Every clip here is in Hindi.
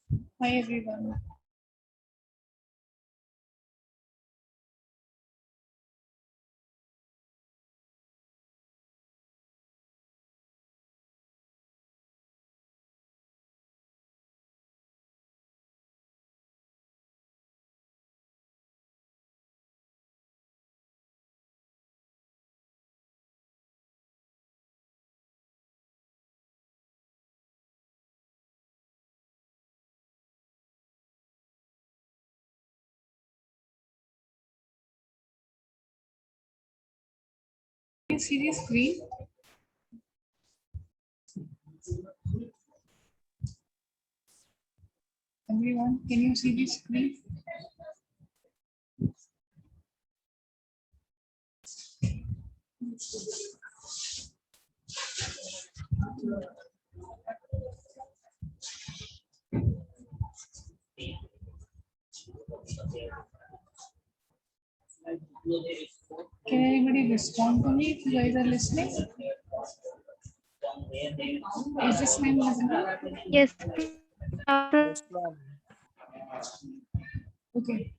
Hi everyone. Can you see the screen? Everyone, can you see the screen? Can anybody respond to me if you guys are listening? Is this name visible? Yes, after Yes, ma'am. Okay.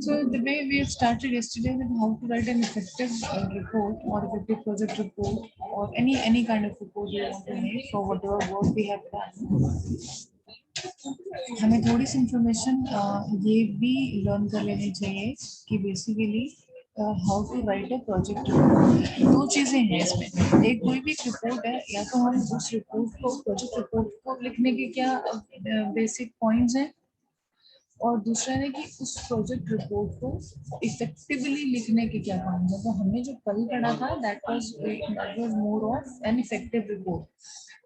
So the way we have started yesterday with how to write an effective report or effective project report or any kind of report you want to make for whatever work we have done. हमें थोड़ी सी इंफॉर्मेशन ये भी लर्न कर लेनी चाहिए कि basically how to write a project report. दो चीज़ें हैं इसमें, एक कोई भी रिपोर्ट है या तो हम उस रिपोर्ट को प्रोजेक्ट रिपोर्ट को लिखने के क्या बेसिक पॉइंट्स हैं, और दूसरा है कि उस प्रोजेक्ट रिपोर्ट को इफेक्टिवली लिखने के क्या पॉइंट्स हैं। तो हमने जो कल पढ़ा था that was more of an effective report.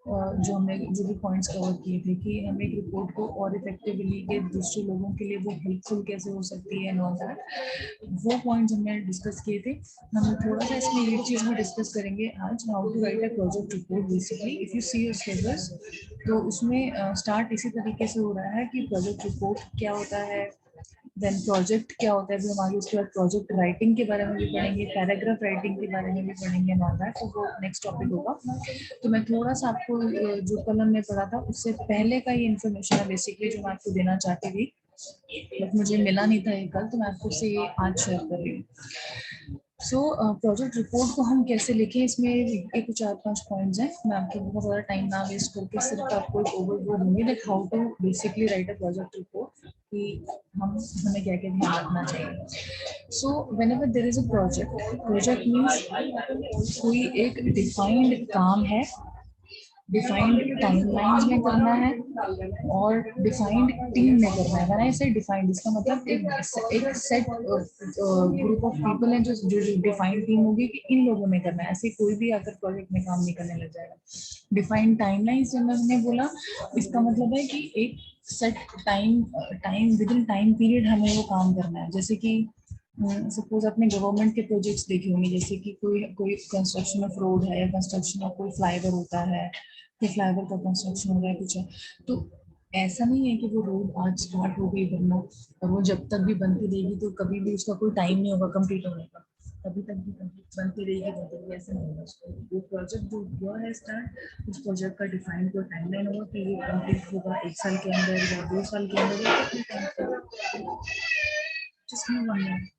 जो हमने जो भी पॉइंट्स कवर किए थे कि हम एक रिपोर्ट को और इफेक्टिवली के दूसरे लोगों के लिए वो हेल्पफुल कैसे हो सकती है एंड ऑल दैट, वो पॉइंट्स हमने डिस्कस किए थे। हम थोड़ा सा इसमें ये चीज़ भी डिस्कस करेंगे आज, how to write a project report. Basically if you see your syllabus, तो उसमें स्टार्ट इसी तरीके से हो रहा है कि प्रोजेक्ट रिपोर्ट क्या होता है, देन प्रोजेक्ट क्या होता है, फिर हम आगे उसके बाद प्रोजेक्ट राइटिंग के बारे में भी पढ़ेंगे, पैराग्राफ राइटिंग के बारे में भी पढ़ेंगे नॉट दैट, तो वो नेक्स्ट टॉपिक होगा। तो मैं थोड़ा सा आपको जो कल हमने पढ़ा था उससे पहले का ये इन्फॉर्मेशन है बेसिकली जो मैं आपको देना चाहती थी, बट मुझे मिला नहीं था ये कल, तो मैं आपको से ये आज शेयर कर रही हूँ। सो प्रोजेक्ट रिपोर्ट को हम कैसे लिखें, इसमें एक चार पांच पॉइंट्स हैं। मैं आपको बहुत ज़्यादा टाइम ना वेस्ट करके सिर्फ आपको एक ओवरव्यू दूंगी that how to basically write a project report, कि हम हमें क्या क्या ध्यान रखना चाहिए। So whenever there is a project, project means कोई एक डिफाइंड काम है, डिफाइंड टाइमलाइंस में करना है और डिफाइंड टीम में करना है। व्हेन आई से डिफाइंड, इसका मतलब एक सेट ग्रुप ऑफ पीपल हैं जो जो डिफाइंड टीम होगी कि इन लोगों में करना है, ऐसे कोई भी आकर प्रोजेक्ट में काम नहीं करने लग जाएगा। डिफाइंड टाइमलाइंस जब मैंने बोला, इसका मतलब है कि एक set time time with in time period हमें वो काम करना है। जैसे कि सपोज आपने गवर्नमेंट के प्रोजेक्ट्स देखे होंगे, जैसे कि कोई कोई कंस्ट्रक्शन ऑफ रोड है या कंस्ट्रक्शन ऑफ कोई फ्लाईओवर होता है, कि फ्लाईओवर का कंस्ट्रक्शन हो रहा है कुछ है, तो ऐसा नहीं है कि वो रोड आज स्टार्ट हो गई बनना और वो जब तक भी बनती रहेगी तो कभी भी उसका कोई टाइम नहीं होगा कंप्लीट होने का, तभी तक भी बनती रहेगी बनती रहेगी, ऐसा नहीं होगा। उसको वो प्रोजेक्ट जो हुआ है स्टार्ट, उस प्रोजेक्ट का डिफाइन कोई टाइमलाइन होगा कि ये कंप्लीट होगा 1 साल के अंदर या 2 साल के अंदर या कितने टाइम। जिसमें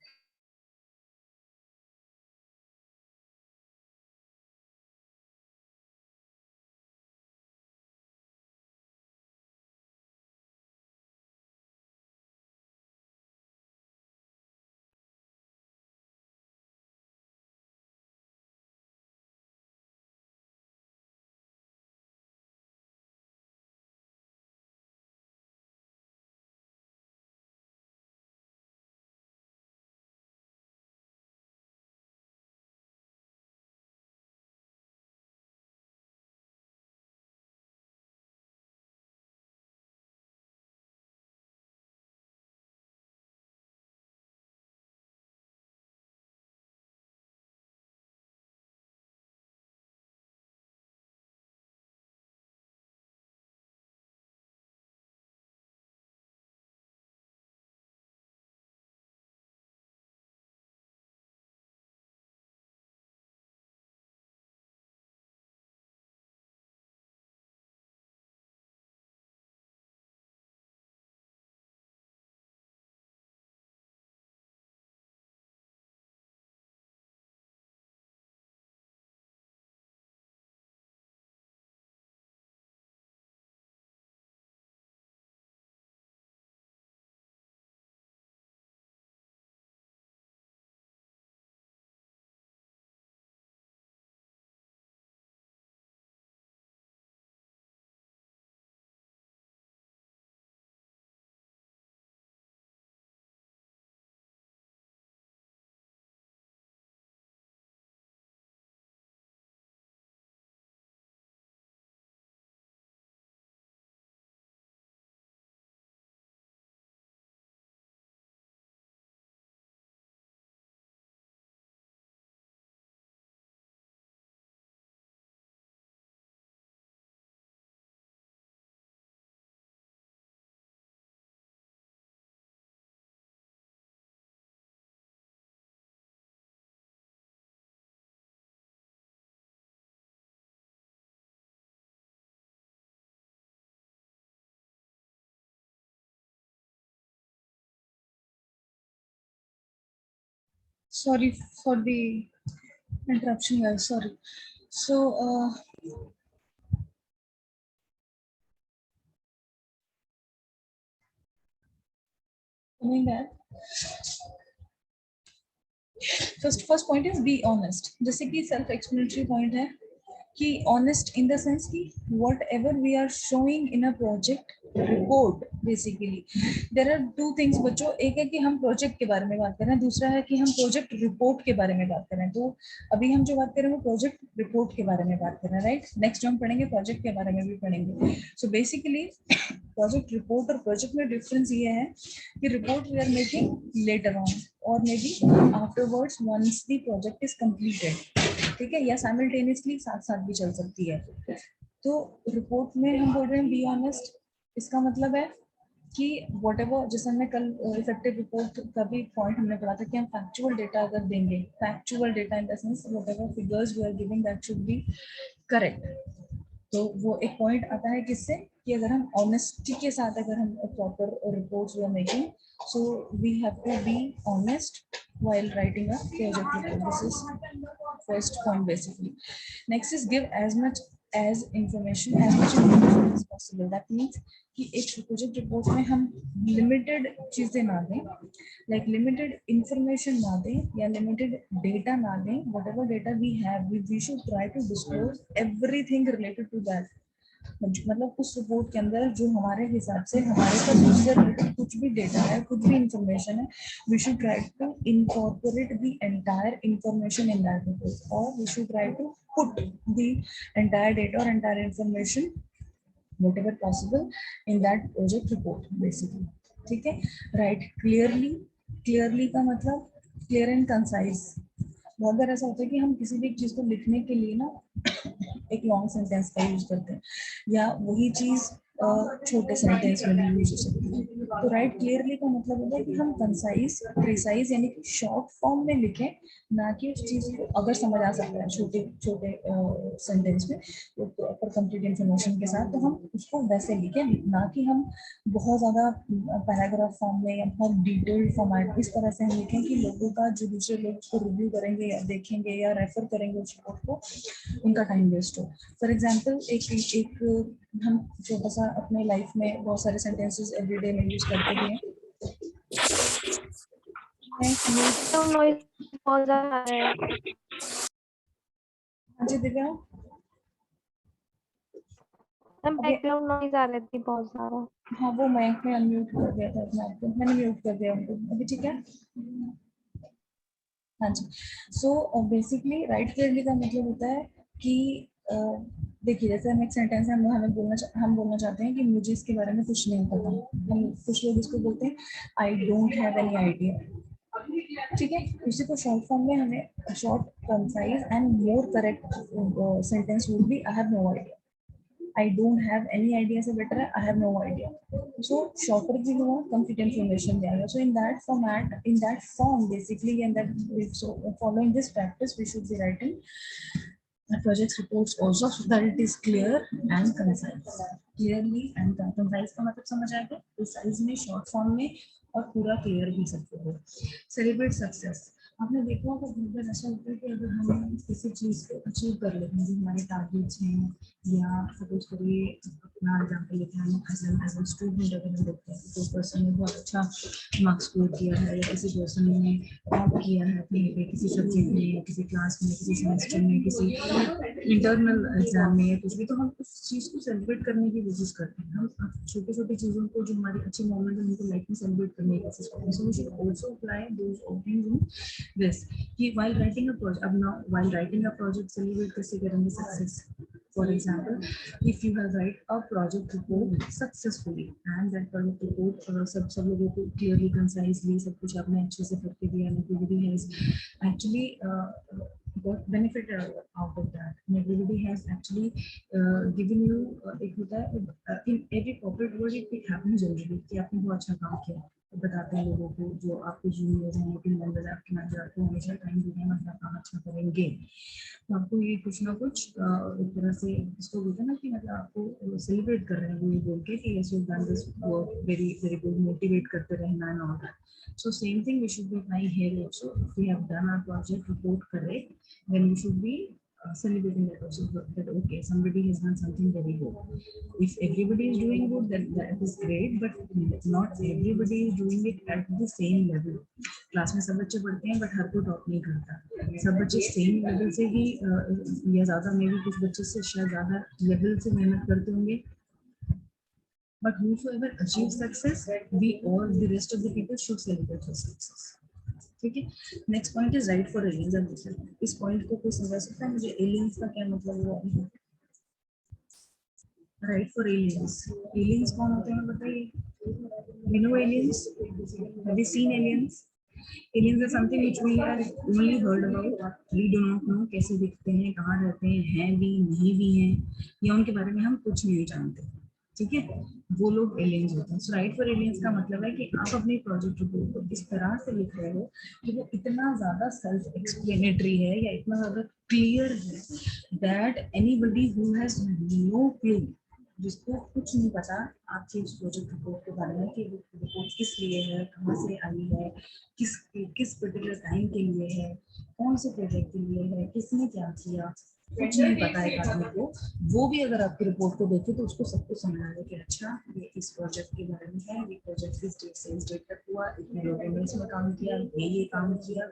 Sorry for the interruption, guys. Sorry. So, coming back, first point is be honest. जैसे कि self explanatory point है कि honest in the sense कि whatever we are showing in a project report, basically there are two things बच्चों, एक है कि हम प्रोजेक्ट के बारे में बात कर रहे हैं, दूसरा है कि हम प्रोजेक्ट रिपोर्ट के बारे में बात कर रहे हैं। तो अभी हम जो बात कर रहे हैं वो प्रोजेक्ट रिपोर्ट के बारे में बात कर रहे हैं, राइट। नेक्स्ट जो हम पढ़ेंगे प्रोजेक्ट के बारे में भी पढ़ेंगे। सो बेसिकली प्रोजेक्ट रिपोर्ट और प्रोजेक्ट में डिफरेंस ये है कि report we are making later on और maybe afterwards once the project is completed, ठीक है, या साइमल्टेनियसली साथ साथ भी चल सकती है। तो रिपोर्ट में हम बोल रहे हैं बी ऑनेस्ट, इसका मतलब है कि वट एवर, जैसे हमने कल इफेक्टिव रिपोर्ट का भी पॉइंट हमने पढ़ा था कि हम फैक्चुअल डेटा अगर देंगे, factual data in the sense whatever figures we are giving that should be correct. तो वो एक पॉइंट आता है किससे कि अगर हम ऑनेस्टी के साथ अगर हम proper reports we are making, so we have to be honest while writing a project report. This is first point basically. Next is give as much information as possible. That means कि एक प्रोजेक्ट रिपोर्ट में हम लिमिटेड चीजें ना दें, लाइक लिमिटेड इंफॉर्मेशन ना दें या लिमिटेड डेटा ना दें। whatever data we have, we should try to disclose everything related to that. मतलब उस रिपोर्ट के अंदर जो हमारे हिसाब से हमारे पास उससे रिलेटेड कुछ भी डेटा है, कुछ भी इंफॉर्मेशन है, we should try to incorporate the entire information in that report, और we should try to put the entire data और entire information whatever possible in that project report basically, ठीक है। राइट क्लियरली का मतलब क्लियर एंड कंसाइज। बहुत बार ऐसा होता है कि हम किसी भी चीज को लिखने के लिए ना एक लॉन्ग सेंटेंस का यूज करते हैं, या वही चीज छोटे सेंटेंस में भी यूज हो सकती है। तो राइट क्लियरली का मतलब होता है कि हम कंसाइज प्रिसाइज यानी कि शॉर्ट फॉर्म में लिखें, ना कि उस चीज को अगर समझ आ सकता है छोटे छोटे सेंटेंस में तो प्रॉपर कंप्लीट इंफॉर्मेशन के साथ, तो हम उसको वैसे लिखें, ना कि हम बहुत ज्यादा पैराग्राफ फॉर्म में या बहुत डिटेल्ड फॉर्मेट इस तरह से हम लिखें कि लोगों का, जो दूसरे लोग उसको रिव्यू करेंगे या देखेंगे या रेफर करेंगे उस रिपोर्ट को, उनका टाइम वेस्ट हो। फॉर एग्जाम्पल एक हम छोटा सा अपने लाइफ में बहुत सारे सेंटेंसेस एवरीडे में यूज करते भी हैं। नॉइज बहुत ज्यादा है। हाँ जी दिव्या, बैकग्राउंड नॉइज आ रही थी बहुत ज्यादा। हाँ वो मैं अनम्यूट कर दिया था अपने आप को, मैंने म्यूट कर दिया उनको, अभी ठीक है। हाँ जी। सो बेसिकली राइट क्लियरली का मतलब होता है कि देखिए जैसे हम एक सेंटेंस है, हम बोलना चाहते हैं कि मुझे इसके बारे में कुछ नहीं पता। हम कुछ लोग इसको बोलते हैं I don't have any idea, ठीक है। उसी को शॉर्ट फॉर्म में हमें short concise and more correct sentence would be I have no idea. I don't have any idea से better है I have no idea. So shorter भी हुआ, complete information भी आएगा। So in that format, in that form basically, and that so following this practice we should be writing project reports also so that it is clear and concise. Clearly and concise का मतलब समझ आएगा, precise में, short form में, और पूरा क्लियर भी सबको हो। सेलिब्रेट सक्सेस, आपने देखा होगा बहुत बार ऐसा होता है कि अगर हम किसी चीज़ को अचीव कर लेते हैं, जो हमारे टारगेट्स हैं, या सपोज करिए अपना एग्जाम्पल लेते हैं, एज ए स्टूडेंट अगर हम देखते हैं तो पर्सन ने बहुत अच्छा मार्क्स स्कोर किया है, या किसी पर्सन ने टॉप किया है अपने किसी सब्जेक्ट में, किसी क्लास में, किसी सेमेस्टर में, किसी इंटरनल एग्जाम में, या कुछ भी, तो हम उस चीज़ को सेलिब्रेट करने की कोशिश करते हैं। हम छोटी छोटी चीज़ों को, जो हमारी अच्छी मोमेंट है, उनको लाइफ में सेलिब्रेट करने की कोशिश करते हैं। So we should also apply those things in this कि while writing a project, अब now while writing a project celebrate कैसे करेंगे success. For example, if you have write a project report successfully and that project report सब लोगों को clearly concisely सब कुछ आपने अच्छे से करके दिया, and everybody has actually got benefit out of that, and everybody has actually given you एक होता है in every corporate world it happens generally कि आपने बहुत अच्छा काम किया, बताते हैं लोगों को, जो आपके जूनियर्स हैं, टीम मेंबर्स, आपके मैनेजर आपको हमेशा टाइम देते हैं, मतलब काम अच्छा करेंगे, तो आपको ये कुछ ना कुछ एक तरह से इसको बोलते हैं ना कि मतलब आपको सेलिब्रेट कर रहे हैं वो ये बोल के कि yes you done this work very very good, motivate करते रहना and all that. So same thing we should be trying here also. If we have done our project report correct, then we should be celebrating that also, that okay, somebody has done something very good. If everybody is doing good, then that is great, but not everybody is doing it at the same level. Class में सब बच्चे पढ़ते हैं बट हर कोई टॉप नहीं करता. सब बच्चे सेम लेवल से ही या ज्यादा, मे भी कुछ बच्चे से शायद ज्यादा लेवल से मेहनत करते होंगे. But whosoever achieves success, we all the rest of the people should celebrate his success. ठीक है. Next point is right for aliens. अब देखिए इस पॉइंट को कोई समझ सकता है मुझे एलियंस का क्या मतलब हुआ. Right for aliens. एलियंस कौन होते हैं बताइए. We know aliens. Have you seen aliens? Aliens are something which we have only heard about. We do not know कैसे दिखते हैं, कहाँ रहते हैं भी नहीं भी हैं, या उनके बारे में हम कुछ नहीं जानते. ठीक है, वो लोग एलियंस होते हैं. सो राइट फॉर एलियंस का मतलब है कि आप अपने प्रोजेक्ट रिपोर्ट को इस तरह से लिख रहे हो कि वो इतना ज्यादा सेल्फ एक्सप्लेनेटरी है या इतना ज्यादा क्लियर है that anybody who has no clue, जिसको कुछ नहीं पता आपके इस प्रोजेक्ट रिपोर्ट के बारे में कि वो रिपोर्ट किस लिए है, कहाँ से आई है, किस किस पर्टिकुलर टाइम के लिए है, कौन से प्रोजेक्ट के लिए है, किसने क्या किया, कुछ नहीं पता है आदमी को. वो भी अगर आपकी रिपोर्ट को देखे तो उसको सब कुछ समझ आएगा कि अच्छा ये इस प्रोजेक्ट के बारे में है, ये प्रोजेक्ट इस डेट से इस डेट तक हुआ, इतने लोगों ने इसमें काम किया, ये काम किया,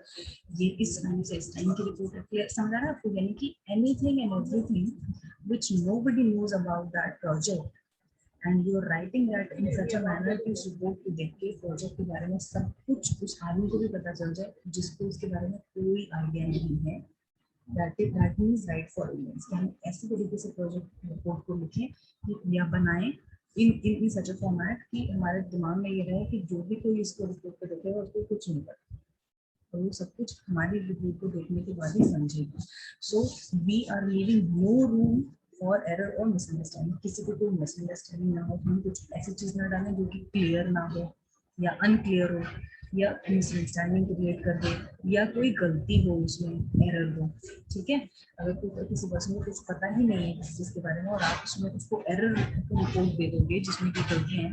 ये इस टाइम से इस टाइम की रिपोर्ट है. क्लियर समझ आ रहा है आपको. यानी कि anything and everything which nobody knows about that project and you are writing that in such a manner कि उस रिपोर्ट को देख के प्रोजेक्ट के बारे में सब कुछ उस आदमी को भी पता चल जाए जिसको उसके बारे में कोई आइडिया नहीं है. that means right for aliens. हम ऐसे तरीके से प्रोजेक्ट रिपोर्ट को लिखें या बनाएं in such a format कि हमारे दिमाग में ये रहे कि जो भी कोई इसको रिपोर्ट को देखेगा उसको कुछ नहीं पता, तो वो सब कुछ हमारी रिपोर्ट को देखने के बाद ही समझेगा. So we are leaving no room for error और मिसअंडरस्टैंडिंग. किसी को कोई मिसअंडरस्टैंडिंग ना हो, हम कुछ ऐसी चीज ना डालें जो कि क्लियर ना हो या अनक्लियर हो या मिसअंडरस्टैंडिंग क्रिएट कर दे या कोई गलती हो उसमें, एरर हो. ठीक है, अगर कोई किसी पर्सन को कुछ पता ही नहीं है किसी चीज के बारे में और आप उसमें उसको एरर रिपोर्ट दे दोगे जिसमें की गलती है,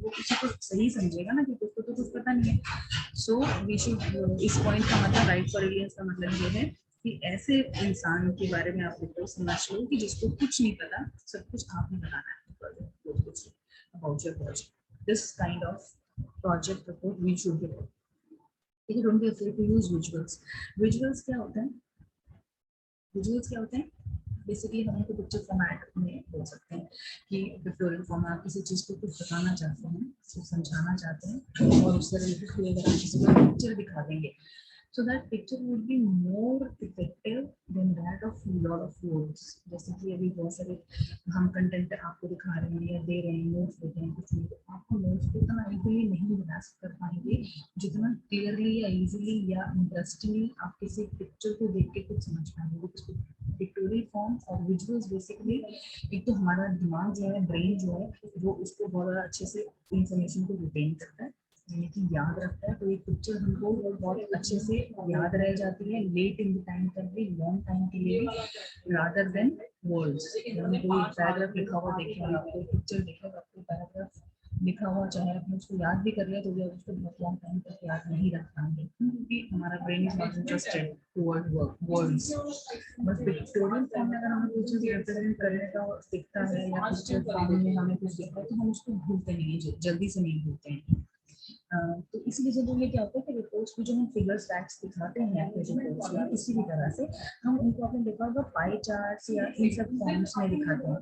वो किसी को सही समझेगा ना कि उसको तो कुछ पता नहीं है. सो वी शुड, इस पॉइंट का मतलब राइट फॉर एलियंस का मतलब ये है कि ऐसे इंसान के बारे में आप रिपोर्ट समझ लो कि जिसको कुछ नहीं पता, सब कुछ आपने बताना है about your project. This kind of project report we should give. ठीक है, don't be afraid to use visuals. Visuals क्या होता है. विजुअल्स क्या होते हैं. बेसिकली हम उनको पिक्चर फॉर्मेट में बोल सकते हैं कि पिक्टोरियल फॉर्मेट किसी चीज़ को कुछ बताना चाहते हैं, समझाना चाहते हैं और उससे रिलेटेड कोई अगर आप किसी को पिक्चर दिखा देंगे so that picture would be more effective than that of lot of words. जैसे कि अभी बहुत सारे हम कंटेंट आपको दिखा रहे हैं या दे रहे हैं, नोट्स देते हैं कुछ नहीं, तो आपको नोट्स को इतना इजीली नहीं बता कर पाएंगे जितना क्लियरली या इजीली या इंटरेस्टिंगली आप किसी पिक्चर को देख के कुछ समझ पाएंगे. पिक्टोरियल फॉर्म और विजुअल्स बेसिकली एक तो हमारा दिमाग जो है, ब्रेन जो है, वो उसको बहुत ज़्यादा अच्छे से इंफॉर्मेशन को रिटेन करता है, यानी कि याद रखता है. तो एक पिक्चर हमको बहुत अच्छे से याद रह जाती है लेट इन द टाइम तक भी, लॉन्ग टाइम के लिए भी, रादर देन वर्ड्स. यानी कोई पैराग्राफ लिखा हुआ देखेगा, कोई पिक्चर देखेगा, कोई पैराग्राफ लिखा हुआ चाहे आपने उसको याद भी कर लिया तो भी उसको बहुत लॉन्ग टाइम तक याद नहीं रख पाएंगे क्योंकि हमारा brain is not interested toward words. But pictorial form में अगर हमें कुछ चीज़ रिप्रेजेंट करने का दिखता है या पिक्चर फॉर्म में हमें कुछ दिखता है तो हम उसको भूलते नहीं है, जल्दी से नहीं भूलते हैं. तो इसी वजह से क्या होता है कि रिपोर्ट्स में जो हम फिगर्स फैक्ट्स दिखाते हैं अपने रिपोर्ट्स में, किसी भी तरह से हम उनको आपने देखा होगा पाई चार्ट्स या इन सब फॉर्म्स में दिखाते हैं,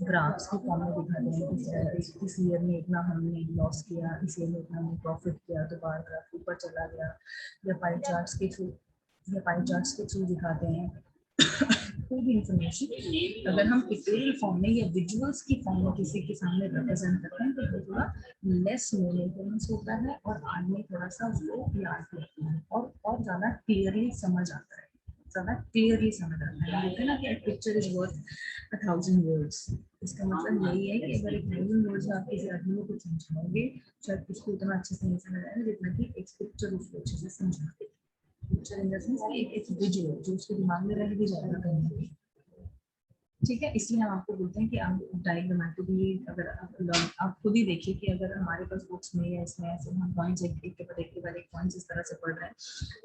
ग्राफ्स के फॉर्म में दिखाते हैं. इस ईयर में इतना हमने लॉस किया, इस ईयर में इतना हमने प्रॉफिट किया, तो बार ग्राफ ऊपर चला गया, या पाई चार्ट्स के थ्रू दिखाते हैं. कोई भी इंफॉर्मेशन अगर हम पिक्टोरियल फॉर्म में या विजुअल्स की फॉर्म में किसी के सामने रिप्रेजेंट करते हैं तो वो थोड़ा लेस मोनोटोनस होता है और आदमी थोड़ा सा उसको याद करता है और ज़्यादा क्लियरली समझ आता है. ज़्यादा क्लियरली समझ आता है। बोलते हैं ना कि पिक्चर इज वर्थ 1000 वर्ड्स। इसका मतलब यही है कि अगर 1000 वर्ड्स में आप किसी आदमी को कुछ समझाओगे, शायद उसको उतना अच्छे से नहीं समझ आएगा जितना कि एक पिक्चर उसको अच्छे से समझाते। पिक्चर इन द सेंस एक विजुअल जो उसके दिमाग में रह भी जाएगा कहीं ना कहीं। ठीक है, इसलिए हम आपको बोलते हैं कि आप डायग्रामेटिकली अगर आप खुद ही देखिए कि अगर हमारे पास बुक्स में या इसमें ऐसे हम पॉइंट्स एक के बाद एक के बाद एक पॉइंट्स इस तरह से पढ़ रहे हैं,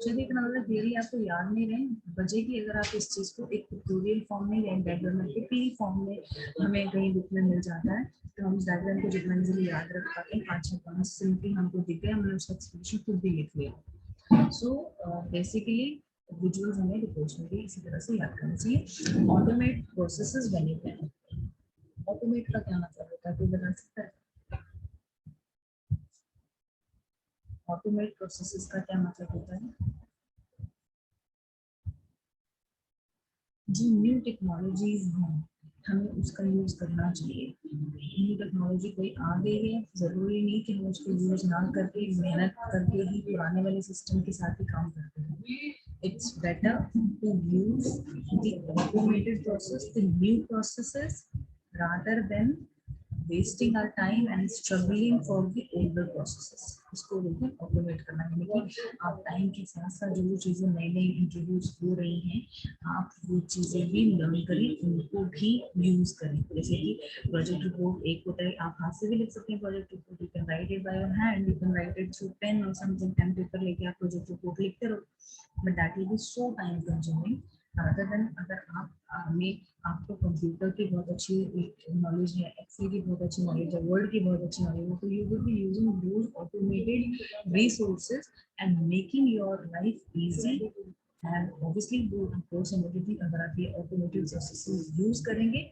यदि इतना मतलब थियरी आपको याद नहीं रहे बचे कि अगर आप इस चीज़ को एक पिक्टोरियल फॉर्म में या डायग्रामेटिकली फॉर्म में हमें कहीं बुक में मिल जाता है तो हम उस डायग्राम को जितना इजीली याद रख पाते हैं। 5-6 पॉइंट्स सिंपली हमको दिख गए, हमने उसका एक्सप्लेनेशन खुद भी लिख लिया। सो बेसिकली विजुअल्स हमें रिपोर्ट्स में भी इसी तरह से याद करना चाहिए। ऑटोमेट प्रोसेसेस बने हुए हैं। ऑटोमेट का क्या मतलब होता है, कोई बता सकता है? ऑटोमेट प्रोसेसेस का क्या मतलब होता है? जो न्यू टेक्नोलॉजीज हैं हमें उसका यूज करना चाहिए। न्यू टेक्नोलॉजी कोई आ गई है, जरूरी नहीं कि हम उसको यूज ना करके मेहनत करके ही पुराने वाले सिस्टम के साथ ही काम करते हैं। It's better to use the automated process, the new processes, rather than wasting our time and struggling for the older processes. इसको बोलते हैं ऑटोमेट करना, यानी कि आप टाइम के साथ साथ जो चीज़ें नई नई इंट्रोड्यूस हो रही हैं आप वो चीज़ें भी लर्न करें, उनको भी यूज करें। जैसे कि प्रोजेक्ट रिपोर्ट एक होता है, आप हाथ से भी लिख सकते हैं project report, you can write it by your hand, you can write it through pen और समथिंग, पेन पेपर लेके आप प्रोजेक्ट रिपोर्ट लिखते रहो, but that will be so time consuming. Other than अगर आप हमें आपको कंप्यूटर की बहुत अच्छी नॉलेज है, एक्सेल की बहुत अच्छी नॉलेज है, वर्ड की बहुत अच्छी नॉलेज है, तो you will be using those automated resources and making your life easy. And obviously वो कोर्स अगर आप ये ऑटोमेटेड प्रोसेसेस यूज करेंगे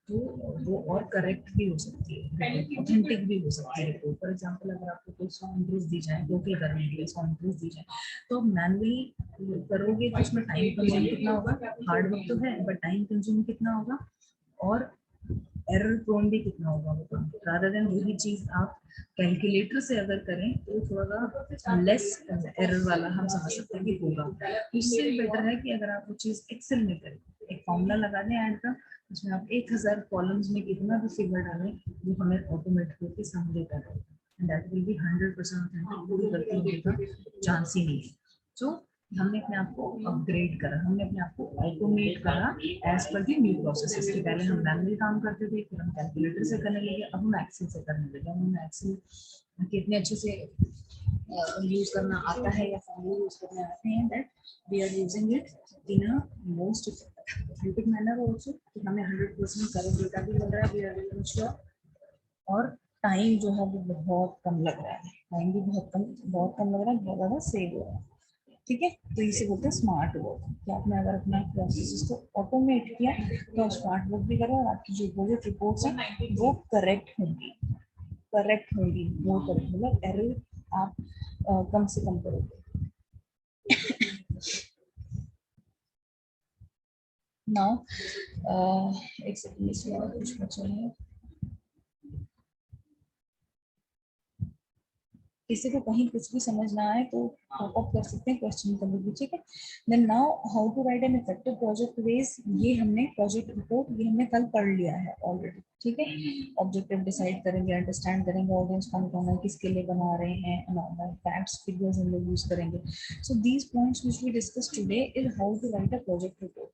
तो वो और करेक्ट भी हो सकती है, ऑथेंटिक भी हो सकती है रिपोर्ट। फॉर एग्जांपल अगर आपको कोई 100 एंट्रीज दी जाए, टोटल करने के लिए 100 एंट्रीज दी जाए, तो मैनुअली करोगे तो उसमें टाइम कंज्यूम कितना होगा, हार्ड वर्क तो है बट टाइम कंज्यूम कितना होगा और एरर प्रोन भी कितना होगा वो काम। रादर देन वही चीज आप कैलकुलेटर से अगर करें तो थोड़ा सा लेस एरर वाला हम समझ सकते हैं कि होगा। इससे बेटर है कि अगर आप वो चीज एक्सेल में करें, एक फॉर्मूला लगा दें ऐड का, उसमें आप 1000 कॉलम्स में कितना भी फिगर डालें वो हमें ऑटोमेट होकर सामने कर रहा है, and that will B 100% authentic, कोई गलती होने का चांस ही नहीं है। सो हमने अपने आप को अपग्रेड करा, हमने अपने आप को ऑटोमेट करा एज पर दी न्यू प्रोसेसेस। कि पहले हम मैनुअली काम करते थे, फिर हम कैलकुलेटर से करने लगे, अब हम एक्सेल से करने लगे। हम एक्सेल कितने अच्छे से यूज करना आता है या फॉर्मूला यूज करने आते हैं, that we are using it in a most authentic manner also, कि हमें 100% करेक्ट डेटा भी मिल रहा है, वी आर वेरी श्योर, और टाइम जो है वो बहुत कम लग रहा है, टाइम भी बहुत कम लग रहा है, बहुत ज़्यादा सेव हो रहा है। ठीक है, तो इसे बोलते हैं स्मार्ट वर्क, कि आपने अगर अपना प्रोसेस को ऑटोमेट किया तो आप स्मार्ट वर्क भी करो और आपकी जो प्रोजेक्ट रिपोर्ट्स हैं वो करेक्ट होंगी, वो करेक्ट मतलब एरर आप कम से कम करोगे। नाउ एक सेकंड, इसमें और कुछ बचा है, किसी को कहीं कुछ भी समझ ना आए तो पॉप अप कर सकते हैं क्वेश्चन कभी भी। ठीक है, then now how to write an effective project base, ये हमने प्रोजेक्ट रिपोर्ट ये हमने कल पढ़ लिया है ऑलरेडी। ठीक है, ऑब्जेक्टिव डिसाइड करेंगे, अंडरस्टैंड करेंगे ऑडियंस कौन कौन है, किसके लिए बना रहे हैं, फैक्ट्स फिगर्स हम लोग यूज करेंगे। So these points which we discuss today is how to write a project report.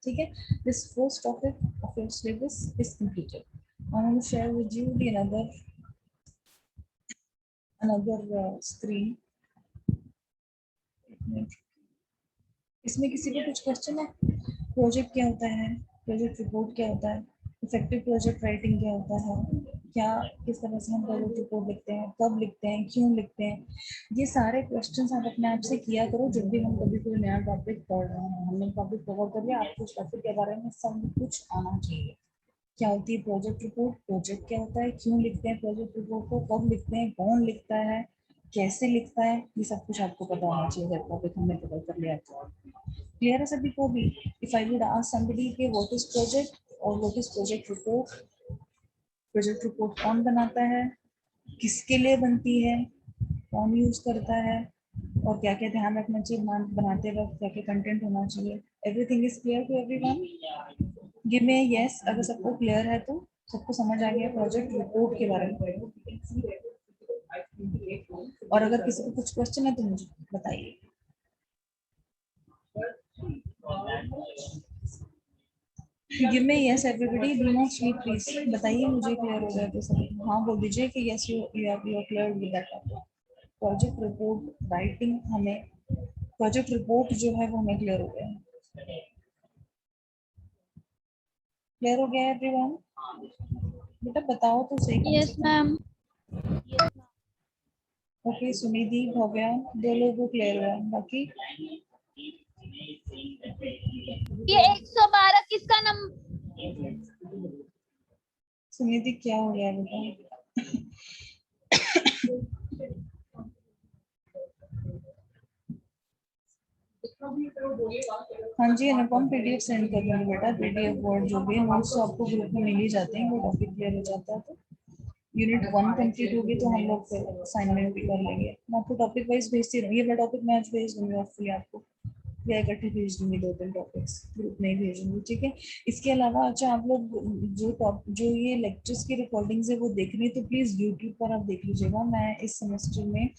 ठीक है, this first topic of your syllabus is completed. I want to share with you the another screen। इसमें किसी को कुछ क्वेश्चन है? प्रोजेक्ट क्या होता है, प्रोजेक्ट रिपोर्ट क्या होता है, इफेक्टिव प्रोजेक्ट राइटिंग क्या होता है, क्या किस तरह से हम प्रोजेक्ट रिपोर्ट लिखते हैं, कब लिखते हैं, क्यों लिखते हैं, ये सारे क्वेश्चंस आप अपने आप से किया करो जब भी हम कभी कोई नया टॉपिक पढ़ रहे हैं। हमने टॉपिक कवर कर लिया, आपको उस टॉपिक के बारे में सब कुछ आना चाहिए। क्या होती है प्रोजेक्ट रिपोर्ट, प्रोजेक्ट क्या होता है, क्यों लिखते हैं प्रोजेक्ट रिपोर्ट को, कब लिखते हैं, कौन लिखता है, कैसे लिखता है, ये सब कुछ आपको पता होना चाहिए। जब टॉपिक हमने कवर कर लिया तो क्लियर है सभी को भी। If I would ask somebody कि व्हाट इज प्रोजेक्ट और what is project report, project report कौन बनाता है, किसके लिए बनती है, कौन यूज करता है, और क्या क्या ध्यान रखना चाहिए बनाते वक्त, क्या क्या कंटेंट होना चाहिए, everything is clear to everyone? Give me yes अगर सबको क्लियर है, तो सबको समझ आ गया प्रोजेक्ट रिपोर्ट के बारे में। और अगर किसी को कुछ क्वेश्चन है तो मुझे बताइए। Give me yes everybody, do not sleep please. बताइए मुझे क्लियर हो गया तो सब हाँ बोल दीजिए कि yes you are clear with that topic. Project report writing हमें, प्रोजेक्ट रिपोर्ट जो है वो हमें क्लियर हो गया है। क्लियर हो गया एवरीवन? बेटा बताओ तो सही कम से yes come. Ma'am. Okay Sunidhi Bhavya 2 लोगों को क्लियर हुआ, बाकी ये 112 किसका नंबर? सुनिधि क्या हो गया बेटा? हाँ जी अनुपम पीडीएफ सेंड कर दूंगी बेटा, पीडीएफ वर्ड जो भी है नोट्स तो आपको ग्रुप में मिल ही जाते हैं, वो टॉपिक क्लियर हो जाता है तो यूनिट 1 कंप्लीट होगी तो हम लोग फिर असाइनमेंट भी कर लेंगे। मैं आपको टॉपिक वाइज भेजती रहूंगी, ये टॉपिक मैं आज भेज दूंगी ऑफिस आपको, या इकट्ठे भेज दूंगी 2-3 टॉपिक्स ग्रुप में ही भेजूंगी, ठीक है। इसके अलावा अच्छा आप लोग जो ये लेक्चर्स की रिकॉर्डिंग्स है वो देखनी है तो प्लीज यूट्यूब पर आप देख लीजिएगा। मैं इस सेमेस्टर में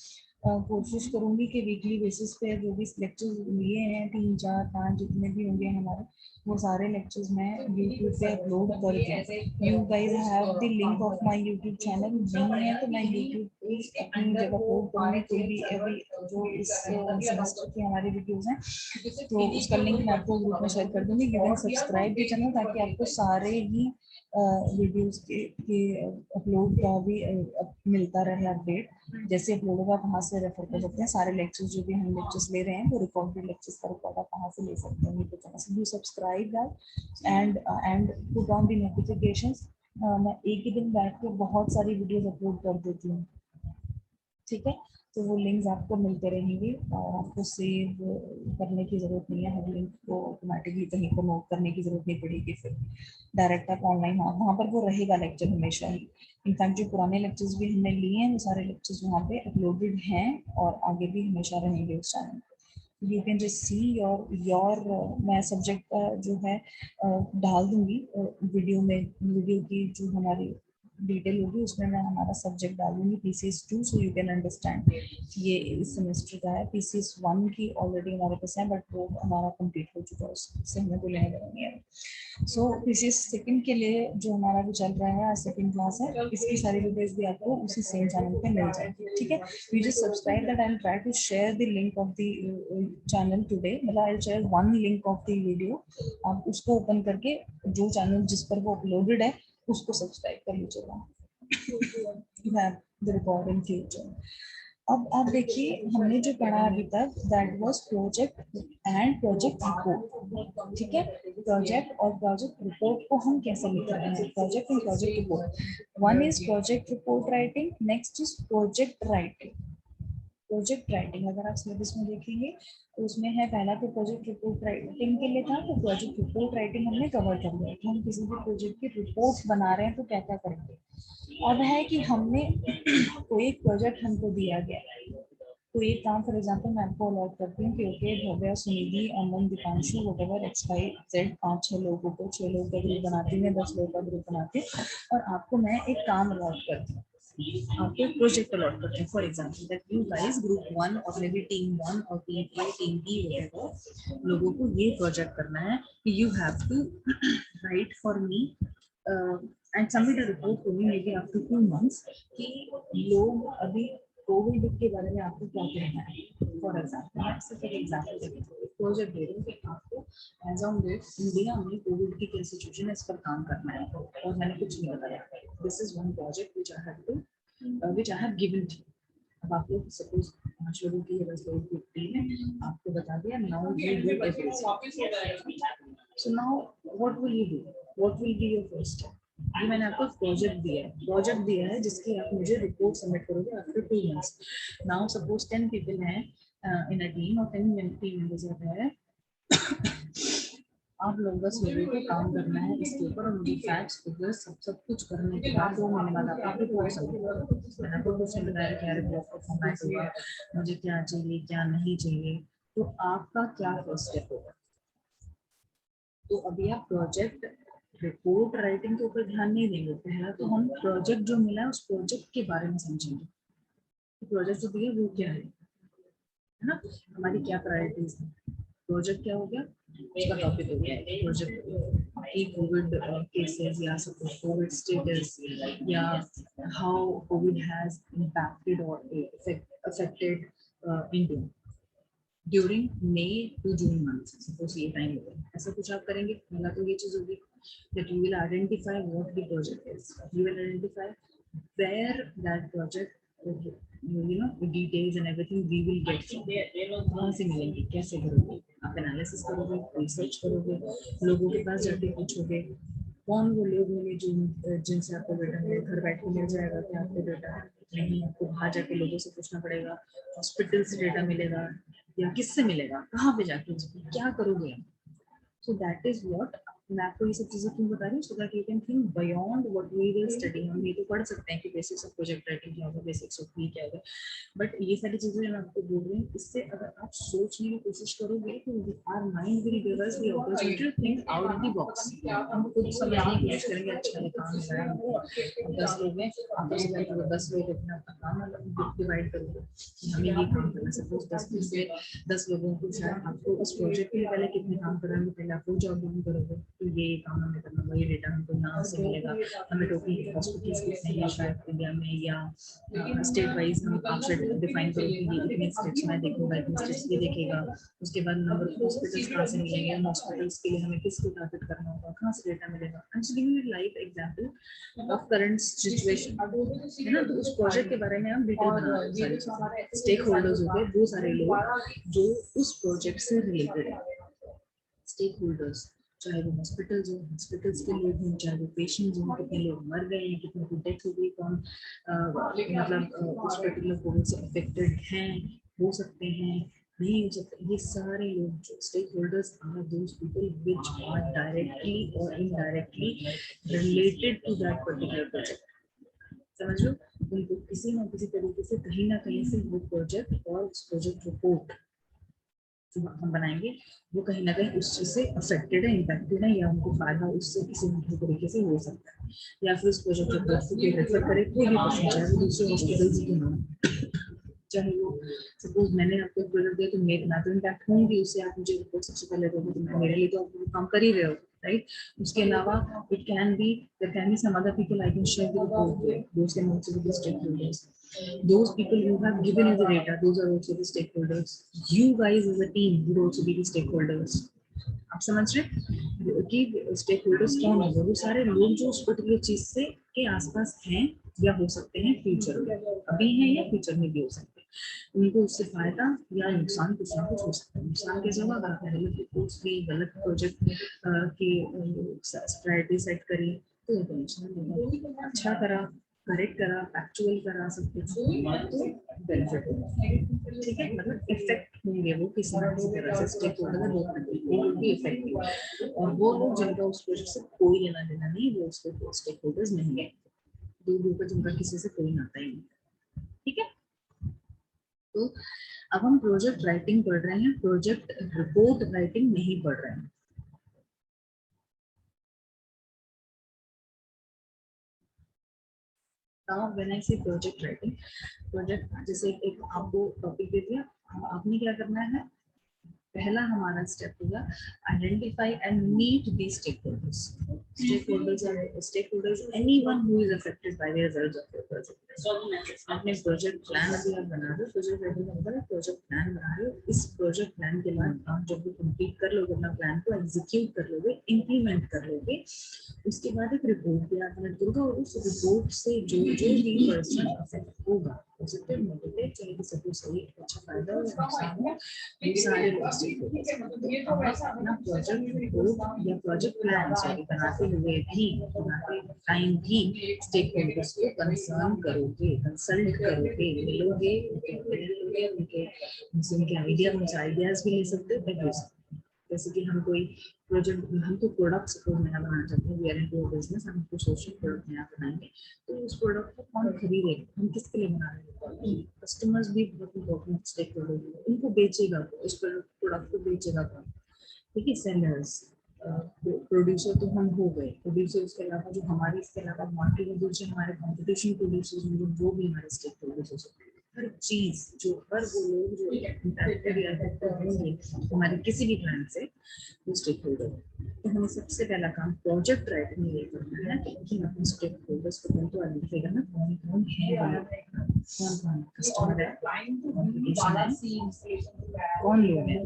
कोशिश करूंगी कि वीकली बेसिस पे जो भी लेक्चर्स लिए हैं 3, 4, 5 जितने भी होंगे हमारे, वो सारे लेक्चर्स मैं यूट्यूब पे अपलोड कर दूँ। You guys have the link of my YouTube channel, नहीं है तो मैं यूट्यूब पे अपनी जगह अपलोड करूँगी कोई भी अभी जो इस सेमेस्टर की हमारी वीडियोस हैं, तो उसका लिंक मैं आपको ग्रुप में शेयर कर दूंगी। You can subscribe the channel ताकि आपको सारे ही वीडियोस के अपलोड का भी मिलता रहे अपडेट, जैसे अपलोड होगा आप वहाँ से रेफर कर सकते हैं। सारे लेक्चर्स जो भी हम लेक्चर्स ले रहे हैं वो रिकॉर्डेड लेक्चर्स का रिकॉर्ड आप वहाँ से ले सकते हैं यूट्यूब चैनल से। Do subscribe that and put on the notifications. मैं एक ही दिन बैठ के बहुत सारी वीडियोस अपलोड कर देती हूँ, ठीक है। तो वो लिंक्स आपको मिलते रहेंगे और आपको सेव करने की जरूरत नहीं है, हर लिंक को ऑटोमेटिकली कहीं पर नोट करने की जरूरत नहीं पड़ेगी, फिर डायरेक्ट आप ऑनलाइन वहाँ पर वो रहेगा लेक्चर हमेशा ही। इनफैक्ट जो पुराने लेक्चर्स भी हमने लिए हैं वो सारे लेक्चर्स वहाँ पे अपलोडेड हैं और आगे भी हमेशा रहेंगे उस चैनल पे। You can just see your मैं सब्जेक्ट का जो है डाल दूंगी वीडियो में, वीडियो की जो हमारी डिटेल होगी उसमें मैं हमारा सब्जेक्ट डालूंगी PCS2, so you can understand ये इस सेमेस्टर का है। PCS1 की ऑलरेडी हमारे पास है बट वो हमारा कंप्लीट हो चुका है, उससे हमें कोई लेना देना नहीं है। सो PCS2 के लिए जो हमारा भी चल रहा है आज सेकंड क्लास है, इसकी सारी वीडियोस भी आपको उसी सेम चैनल पे मिल जाएगी, ठीक है। You just subscribe that and try to share the link of the channel today, मतलब I will share one link of the video, आप उसको ओपन करके जो चैनल जिस पर वो अपलोडेड है उसको सब्सक्राइब कर लीजिएगा द रिकॉर्डिंग फ्यूचर। अब आप देखिए हमने जो पढ़ा अभी तक that was project and project report, ठीक है। प्रोजेक्ट और प्रोजेक्ट रिपोर्ट को हम कैसे लिख रहे हैं, project and project report. One is project report writing, next is project writing. Project writing अगर आप सिलेबस में देखेंगे तो उसमें है पहला तो प्रोजेक्ट रिपोर्ट राइटिंग के लिए था, तो प्रोजेक्ट रिपोर्ट राइटिंग हमने कवर कर लिया कि हम किसी भी प्रोजेक्ट की रिपोर्ट बना रहे हैं तो क्या क्या करेंगे। अब है कि हमने कोई एक प्रोजेक्ट हमको दिया गया है, तो एक काम फॉर एग्जांपल मैं आपको अलॉट करती हूँ कि ओके भव्या सुनिधि अमन दीपांशु वटेवर XYZ 5-6 लोगों को 6 लोगों का ग्रुप बनाती हूँ, 10 लोगों का ग्रुप बनाती हूँ और आपको मैं एक काम अलॉट करती हूँ, आपको एक प्रोजेक्ट अलॉट करते हैं। For example that you guys group 1 और मे बी टीम 1 और टीम A टीम B वगैरह लोगों को ये प्रोजेक्ट करना है कि you have to write for me and submit a report to me maybe after 2 months कि लोग अभी कोविड के बारे में आपको क्या कहना है। फॉर एग्जांपल मैं सिर्फ एक एग्जांपल दे रही हूँ, प्रोजेक्ट दे रही हूँ कि आपको एज ऑन डेट इंडिया में कोविड की क्या सिचुएशन है इस पर काम करना है और मैंने कुछ नहीं बताया। This is one project which I have given to. अब आप लोग सपोज 5 लोगों की 10 लोगों की टीम है, आपको बता दिया now you do everything. So now what will you do, what will be your first step. ये मैंने आपको प्रोजेक्ट दिया है जिसकी आप मुझे रिपोर्ट सबमिट करोगे after 2 months. Now suppose 10 people हैं इन अ टीम और 10 टीम मेंबर्स है, आप लोग 10 लोगों को काम करना है इसके ऊपर और मुझे फैक्ट्स फिगर्स सब कुछ करने के बाद 2 महीने बाद आप रिपोर्ट सबमिट करो। मैंने आपको कुछ नहीं बताया क्या रिपोर्ट का फॉर्मेट होगा, मुझे क्या चाहिए क्या नहीं चाहिए, तो आपका क्या फर्स्ट स्टेप होगा। तो अभी आप प्रोजेक्ट रिपोर्ट राइटिंग के ऊपर ध्यान नहीं देंगे, पहला तो हम प्रोजेक्ट जो मिला है उस प्रोजेक्ट के बारे में समझेंगे। प्रोजेक्ट जो दिया वो क्या है ना, हमारी क्या प्रायोरिटीज है। प्रोजेक्ट क्या हो गया, उसका टॉपिक हो गया प्रोजेक्ट की कोविड केसेस या सपोज कोविड स्टेटस या हाउ कोविड हैज इम्पैक्टेड और affected India during May to June month, suppose ये टाइम होगा, ऐसा कुछ आप करेंगे। पहला तो ये चीज होगी that you will identify what the project is, you will identify where that project, you know, the details and everything we will get from, कहाँ से मिलेंगे, कैसे करोगे आप, एनालिसिस करोगे, रिसर्च करोगे, लोगों के पास जाके पूछोगे कौन वो लोग होंगे जिनसे आपको डेटा मिले, घर बैठ के मिल जाएगा क्या आपको डेटा, नहीं आपको बाहर जाके लोगों से पूछना पड़ेगा, हॉस्पिटल से डेटा मिलेगा या किससे मिलेगा, कहाँ पे जाके क्या करोगे आप। सो दैट इज व्हाट मैं आपको ये सब चीजें क्यों बता रही हूँ, so that you can think beyond what we will study. हम ये तो पढ़ सकते हैं कि बेसिक्स ऑफ प्रोजेक्ट राइटिंग क्या होगा, बेसिक्स ऑफ क्या होगा, बट ये सारी चीजें मैं आपको बोल रही हूँ, इससे अगर आप सोचने की कोशिश करोगे तो our mind will give us the opportunity to think out of the box. हम खुद समझने की कोशिश करेंगे, अच्छा ये काम है, 10 लोग हैं, आप 10 लोग अपना काम डिवाइड करोगे, हमें ये काम करना, सपोज 10 लोगों को शायद आपको इस प्रोजेक्ट के लिए पहले कितने काम कराएंगे, पहले आप वो जॉब ज्वाइन करोगे, तो ये काम हमें करना होगा, ये डेटा हमको यहाँ से मिलेगा, हमें टोटल हॉस्पिटल्स कितने हैं शायद इंडिया में, या स्टेट वाइज हम आप शायद डिफाइन करो कि ये इतने स्टेट्स में देखूंगा, इतने स्टेट्स ये देखेगा, उसके बाद नंबर ऑफ हॉस्पिटल्स कहाँ से मिलेंगे, हॉस्पिटल्स के लिए हमें किसको टारगेट करना होगा, कहाँ से डेटा मिलेगा। I am giving you live example of current situation, है ना। तो उस प्रोजेक्ट के बारे में हम डिटेल बना, स्टेक होल्डर्स हो गए वो सारे लोग जो उस प्रोजेक्ट से रिलेटेड है, स्टेक होल्डर्स, चाहे वो हॉस्पिटल्स हो, हॉस्पिटल्स के लोग हों, चाहे वो पेशेंट्स हों, कितने लोग मर गए हैं, कितने की डेथ हो गई, कौन मतलब उस पर्टिकुलर कोविड से अफेक्टेड हैं, हो सकते हैं, नहीं हो सकते, ये सारे लोग जो stakeholders are those people which are directly और indirectly related to that particular project. समझ लो, उनको किसी ना किसी तरीके से कहीं ना कहीं से वो प्रोजेक्ट और उस प्रोजेक्ट रिपोर्ट जो हम बनाएंगे वो कहीं ना कहीं उस चीज से अफेक्टेड है, इम्पैक्टेड है, या उनको फायदा उससे किसी न किसी तरीके से हो सकता है, या फिर उस प्रोजेक्ट रिपोर्ट को रेफर करे कोई भी पर्सन, चाहे वो दूसरे हॉस्पिटल क्यों ना, चाहे वो सपोज मैंने आपको एक प्रोजेक्ट दिया तो मैं तो इम्पैक्ट होंगी उससे, आप मुझे रिपोर्ट सबसे पहले दोगे तो मेरे लिए तो आप काम कर ही रहे हो, राइट। उसके अलावा it can be there can be some other people I can share the report, those can also be the stakeholders, those people who have given you the data, those are also the stakeholders. You guys as a team would also be the stakeholders. आप समझ रहे कि स्टेक होल्डर्स कौन है, वो सारे लोग जो उस पर्टिकुलर चीज से के आसपास हैं या हो सकते हैं फ्यूचर में, अभी हैं या फ्यूचर में भी हो सकते हैं, उनको उससे फायदा या नुकसान कुछ ना कुछ हो सकता है। नुकसान कैसे होगा, अगर आपने गलत रिपोर्ट्स की, गलत प्रोजेक्ट की प्रायोरिटी सेट करी तो उनको नुकसान होगा, अच्छा करा, करेक्ट करा, फैक्चुअल करा, सब कुछ तो बेनिफिट होगा, ठीक है। मतलब इफेक्ट होंगे वो किसी ना किसी तरह से, स्टेक होल्डर वो भी इफेक्टिव, और वो लोग जिनका उस प्रोजेक्ट से कोई लेना देना नहीं, वो उसके स्टेक होल्डर्स नहीं है, दूर दूर पर जिनका किसी से कोई नाता ही नहीं, ठीक है। तो अब हम प्रोजेक्ट राइटिंग पढ़ रहे हैं, प्रोजेक्ट रिपोर्ट राइटिंग नहीं पढ़ रहे हैं। Now when I say project writing, project जैसे एक आपको टॉपिक दे दिया, आपने क्या करना है, पहला हमारा स्टेप होगा identify and meet the stakeholders. Stakeholders anyone who is affected by the results of your project. आपने प्रोजेक्ट प्लान अभी आप बना रहे हो, प्रोजेक्ट राइटिंग का प्रोजेक्ट प्लान बना रहे हो, इस प्रोजेक्ट प्लान के बाद आप जब भी कंप्लीट कर लोगे अपना प्लान को, एग्जीक्यूट कर लोगे, इंप्लीमेंट कर लोगे, उसके बाद एक रिपोर्ट तैयार करना होगा, और उस रिपोर्ट से जो जो भी पर्सन अफेक्ट होगा, पॉजिटिव नेगेटिव, चाहे किसी को सही अच्छा फायदा हो या नुकसान हो, ये सारे अपना प्रोजेक्ट रिपोर्ट या प्रोजेक्ट प्लान सॉरी बनाते हुए भी, बनाते टाइम भी स्टेक होल्डर्स को कंसर्न करोगे, कंसल्ट करोगे, मिलोगे, उनके आइडियाज भी ले सकते हो। जैसे कि हम कोई प्रोजेक्ट, हम तो प्रोडक्ट सपोज नया बनाना चाहते हैं, वी आर इनटू बिजनेस, हम कुछ सोशल प्रोडक्ट नया बनाएंगे, तो उस प्रोडक्ट को कौन खरीदेगा, हम किसके लिए बना रहे हैं, कस्टमर्स भी बहुत इंपॉर्टेंट स्टेक होल्डर, उनको बेचेगा, उस प्रोडक्ट को बेचेगा कौन, ठीक है, सेलर्स, प्रोड्यूसर तो हम हो गए, प्रोड्यूसर उसके अलावा जो हमारे इसके अलावा मार्केट में जो हमारे कंपटीशन प्रोड्यूसर्स होंगे वो भी हमारे स्टेक होल्डर्स हो सकते हैं। हर चीज जो हर वो लोग जो इंटरेक्टेड या अफेक्टेड होंगे हमारे किसी भी प्लान से वो स्टेक होल्डर। तो हमें सबसे पहला काम प्रोजेक्ट राइटिंग में ये करना है कि हम स्टेक होल्डर्स को पहले तो आइडेंटिफाई करना कौन कौन है, कौन कौन कस्टमर है, कंपटीशन है, कौन लोग हैं,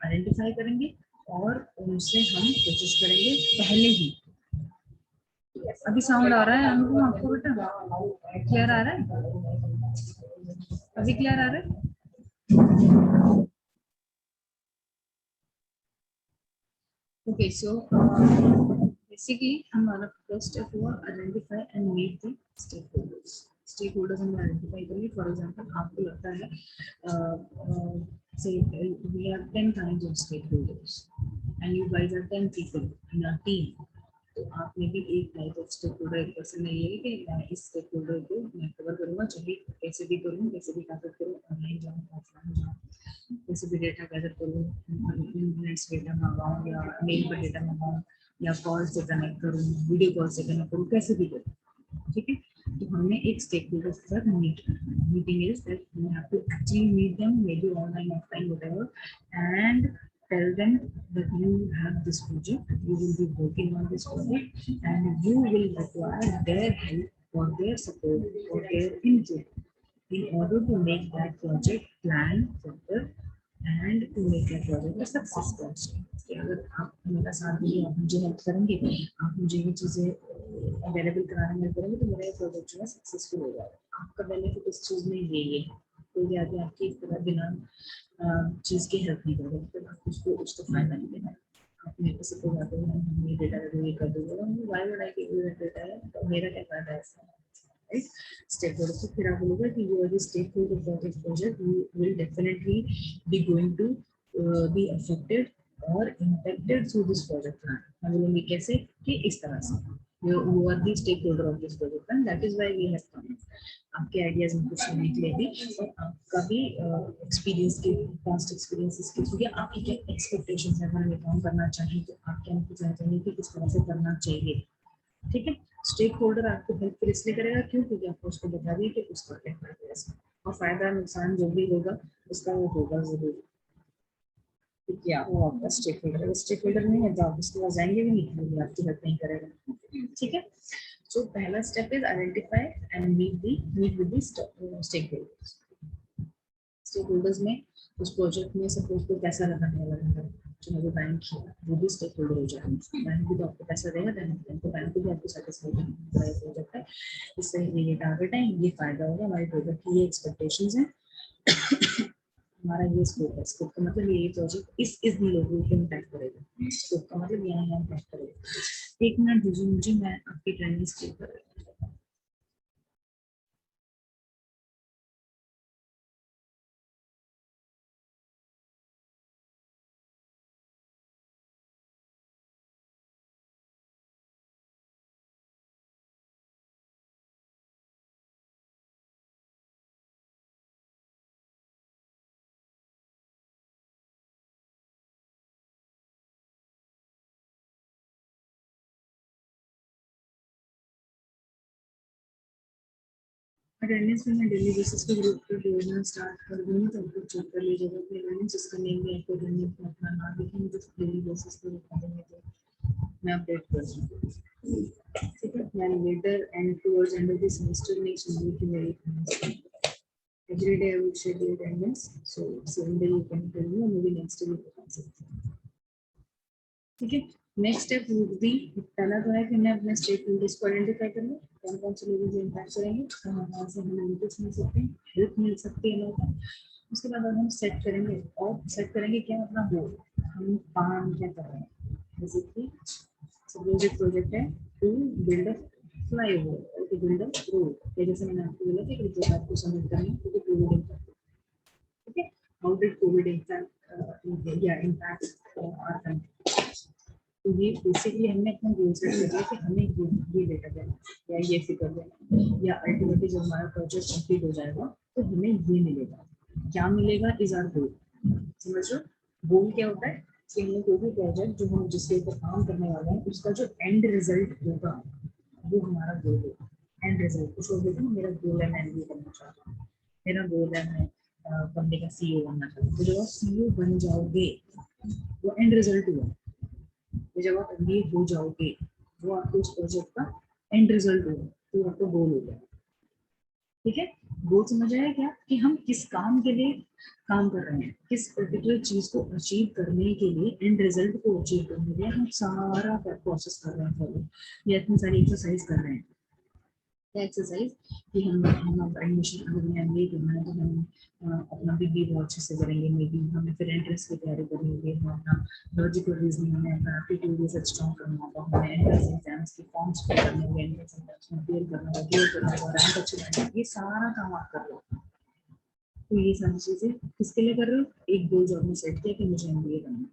आइडेंटिफाई करेंगे और उनसे हम कोशिश करेंगे पहले ही। अभी साउंड आ रहा है हमको, आपको बेटा क्लियर आ रहा है? अभी क्लियर आ रहा है? ओके, सो बेसिकली हमारा फर्स्ट स्टेप हुआ identify and meet the stakeholders. Stakeholders हम आइडेंटिफाई करेंगे। फॉर एग्जांपल आपको लगता है say we have 10 kinds of stakeholders and you guys are 10 people in our team, तो आप में भी एक टाइप ऑफ स्टेक होल्डर एक पर्सन है ये कि मैं इस स्टेक होल्डर को मैं कवर करूंगा, चाहे कैसे भी करूँ, कैसे भी गैदर करूँ, ऑनलाइन जाऊँ ऑफलाइन जाऊँ, कैसे भी डेटा गैदर करूँ, इंटरनेट से डेटा मंगाऊँ या मेल पर डेटा मंगाऊँ या कॉल से कनेक्ट करूँ, वीडियो कॉल से कनेक्ट करूँ, कैसे भी करूँ, ठीक है। तो हमने एक स्टेक होल्डर के साथ मीट करना है। Meeting is that we have to actually meet them, maybe online offline whatever, and tell them that you have this project, you will be working on this project and you will require their help or their support or their input in order to make that project plan further and to make that project a success story। अगर आप मेरा साथ देंगे, आप मुझे हेल्प करेंगे, आप मुझे ये चीज़ें अवेलेबल कराने में करेंगे तो मेरा प्रोजेक्ट जो है सक्सेसफुल हो जाएगा। आपका बेनिफिट इस चीज़ में ये है, कोई आदमी आपकी इस तरह बिना चीज़ की हेल्प नहीं करेगा तो आप उसको फायदा नहीं देना। आप मेरे को सपोर्ट आते हैं, हम ये डेटा ये कर दूँगा, why would I give you that data है, तो मेरा क्या फायदा है इसका, राइट। स्टेक होल्डर को फिर आप बोलोगे कि you are the stakeholder for this project, you will definitely be going to be affected और impacted through this project plan. मैं बोलूँगी कैसे कि इस तरह से you are the stakeholder of this project and that is why we have come। आपके आइडियाज में कुछ नहीं निकलेगी और आपका भी एक्सपीरियंस के पास्ट एक्सपीरियंसेस के थ्रू आपकी क्या एक्सपेक्टेशंस है, अगर हम काम करना चाहें तो आप क्या हमको चाहेंगे कि किस तरह से करना चाहिए, ठीक है। स्टेक होल्डर आपको हेल्प फिर इसलिए करेगा क्यों, क्योंकि आपको उसको बता दिए कि उसका क्या फायदा है और फायदा नुकसान जो भी होगा उसका वो होगा जरूर। क्या वो आपका स्टेक होल्डर है, स्टेक होल्डर नहीं है तो आप उसके पास जाएंगे भी नहीं, आपकी हेल्प नहीं करेगा, ठीक है। सो पहला step is identify and meet with the stakeholders. Stakeholders में उस प्रोजेक्ट में सपोज को पैसा लगाने वाला है, जो मेरे बैंक है वो भी स्टेक होल्डर हो जाएगा। बैंक भी तो आपको पैसा देगा, तो बैंक को भी आपको सेटिस्फाई करना है प्रोजेक्ट है, इससे ये टारगेट है, ये फायदा होगा, हमारे प्रोजेक्ट की ये एक्सपेक्टेशंस हैं, हमारा ये स्कोप है। स्कोप का मतलब ये प्रोजेक्ट इस लोगों को इम्पैक्ट करेगा, स्कोप का मतलब यहाँ इम्पैक्ट करेगा। एक मिनट दीजिए मुझे, मैं आपकी ट्रेनिंग स्किप कर रही हूँ। अटेंडेंस में मैं डेली बेसिस पे ग्रुप पे भेजना स्टार्ट कर दूँगी, तो आपको चेक कर लीजिएगा कि अटेंडेंस जिसका नेम भी आपको अटेंडेंस में अपना नाम लिखेंगे तो डेली बेसिस पे लिखा देंगे तो मैं अपडेट कर दूँगी, ठीक है। मैं later end towards end of the semester में सुनूंगी कि मेरी every day I will schedule attendance, so same day you can tell me और maybe next day you can सकते हैं, ठीक है। नेक्स्ट स्टेप वुड बी, पहला तो है कि मैं अपने स्टेक होल्डर्स को आइडेंटिफाई कर लूँ, कौन कौन से लोग जो इम्पैक्ट करेंगे, कहाँ से हमें इनपुट्स मिल सकते हैं, हेल्प मिल सकती है लोगों को। उसके बाद अब हम सेट करेंगे और सेट करेंगे क्या अपना गोल, हम काम क्या कर रहे हैं। जैसे कि सपोज एक प्रोजेक्ट है to build a flyover, to build a road, जैसे मैंने आपको बोला कि रिपोर्ट आपको सबमिट करनी है तो कोविड इम्पैक्ट, ठीक है। हाउ डिड कोविड इम्पैक्ट या इम्पैक्ट आवर कंट्री। तो ये बेसिकली हमने अपना गोल सेट कर लिया कि हमें ये डेटा देना या ये फिगर देना, या अल्टीमेटली जब हमारा प्रोजेक्ट कंप्लीट हो जाएगा तो हमें ये मिलेगा। क्या मिलेगा इज आवर गोल, समझ लो। गोल क्या होता है, कि हमें कोई भी प्रोजेक्ट जो हम जिसके ऊपर काम करने वाले हैं उसका जो एंड रिजल्ट होगा वो हमारा गोल होगा। एंड रिजल्ट कुछ लोग देखो मेरा गोल है मैं MBA करना चाहता हूँ, मेरा गोल है मैं कंपनी का CEO बनना चाहता हूँ। तो जब आप CEO बन जाओगे वो एंड रिजल्ट हुआ। तो जब आप MBA हो जाओगे वो आपको उस प्रोजेक्ट का एंड रिजल्ट होगा, तो आपका गोल हो गया। ठीक है, गोल समझ आया क्या कि हम किस काम के लिए काम कर रहे हैं, किस पर्टिकुलर चीज को अचीव करने के लिए, एंड रिजल्ट को अचीव करने के लिए हम सारा प्रोसेस कर रहे हैं फॉलो, या इतनी सारी एक्सरसाइज कर रहे हैं। क्या एक्सरसाइज कि हम एडमिशन अगर हमें MBA करना है तो हम अपना BBA बहुत अच्छे से करेंगे, मे बी हमें फिर एंट्रेंस की तैयारी करनी होगी, हम अपना लॉजिकल रीजनिंग हमें अपना एप्टीट्यूड से स्ट्रॉन्ग करना होगा, हमें एंट्रेंस एग्जाम्स के फॉर्म्स फिल करने होंगे, एंट्रेंस एग्जाम्स में क्लियर करना होगा, क्लियर करना होगा, रैंक अच्छी लानी होगी। ये सारा काम आप कर रहे हो। तो ये सारी चीजें किसके लिए कर रहे हो? एक गोल जो आपने सेट किया कि मुझे MBA करना है,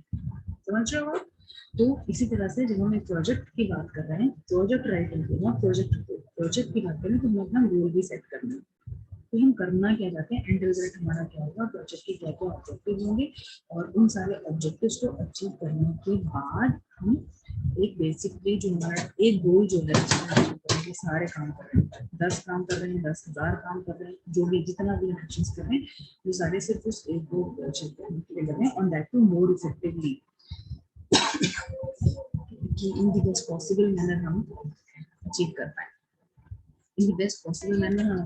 समझ रहे हो आप? तो इसी तरह से जब हम एक प्रोजेक्ट की बात कर रहे हैं, प्रोजेक्ट राइटिंग की ना, प्रोजेक्ट की बात करें तो हमें अपना गोल भी सेट करना है कि हम करना क्या चाहते हैं, एंड रिजल्ट हमारा क्या होगा, प्रोजेक्ट के क्या क्या ऑब्जेक्टिव होंगे, और उन सारे ऑब्जेक्टिव्स को अचीव करने के बाद हम एक बेसिकली जो हमारा एक गोल जो है के सारे काम कर रहे हैं, 10 काम कर रहे हैं, 10,000 काम कर रहे हैं, जो भी जितना भी एक्शंस कर रहे हैं वो सारे सिर्फ उस एक गोल को अचीव करने के लिए कर रहे हैं, on that to more effectively कि in the best possible manner हम अचीव कर पाए, in the best possible manner हम।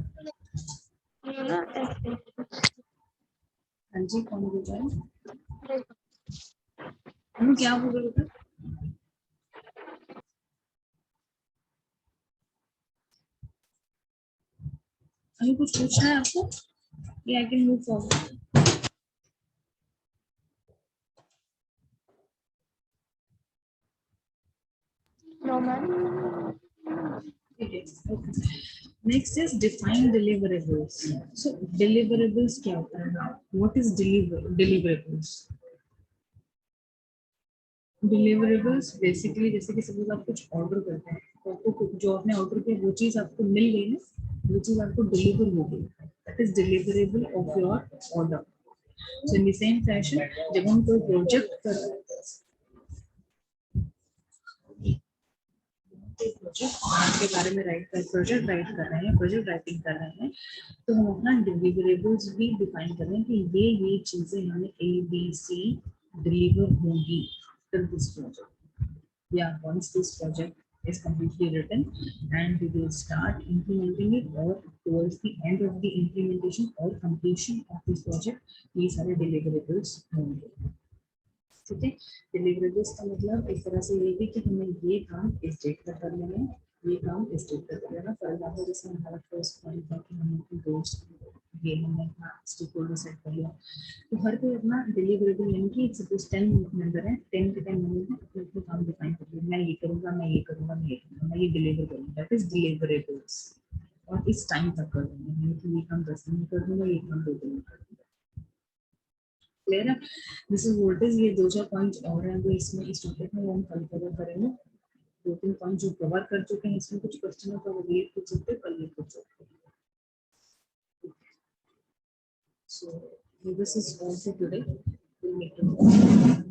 हाँ जी, कौन बोल रहा है? हम क्या बोल रहे थे? अभी कुछ पूछना है आपको या I can move forward? No, ma'am. Next is define deliverables. So deliverables क्या होता है? What is deliverables? Deliverables basically जैसे कि सपोज आप कुछ ऑर्डर करते हैं तो आपको जो आपने ऑर्डर किया वो चीज आपको मिल गई ना, वो चीज आपको डिलीवर हो गई, that is deliverable of your order. So in the same fashion जब हम कोई प्रोजेक्ट कर रहे हैं, प्रोजेक्ट के बारे में प्रोजेक्ट राइट कर रहे हैं, प्रोजेक्ट राइटिंग कर रहे हैं, तो हम अपना डिलीवरेबल्स भी डिफाइन कर रहे हैं कि ये चीजें हमें ABC डिलीवर होंगी till this project. Yeah, once this project is completely written and we will start implementing it, or towards the end of the implementation or completion of this project, ये सारे deliverables होंगे। ठीक है, डिलीवरेबल्स का मतलब एक तरह से ये भी कि हमें ये काम इस डेट तक कर लेना है, ये काम इस डेट तक कर लेना। फॉर एग्जाम्पल जैसे हमारा फर्स्ट पॉइंट था कि हमने अपने दोस्त ये हमने अपना स्टेक होल्डर सेट कर लिया, तो हर कोई अपना डिलीवरेबल यानी कि सपोज 10 मेंबर है, 10 के 10 मेंबर अपने अपने काम डिफाइन कर लिया, मैं ये करूँगा, मैं ये करूँगा, मैं ये करूँगा, मैं ये डिलीवर करूँगा, दैट इज डिलीवरेबल्स। और इस टाइम तक कर दूंगा, यानी कि ये काम 10 दिन में कर दूंगा, ये काम 2 दिन में कर दूंगा। क्लियर है? This is voltage. ये 2-4 पॉइंट्स और हैं जो इसमें इस टॉपिक में हम कल कवर करेंगे। 2-3 पॉइंट जो कवर कर चुके हैं, इसमें कुछ क्वेश्चन है तो अगले पूछ सकते हैं, कल ये पूछ सकते हैं। So this is all for today, will meet tomorrow.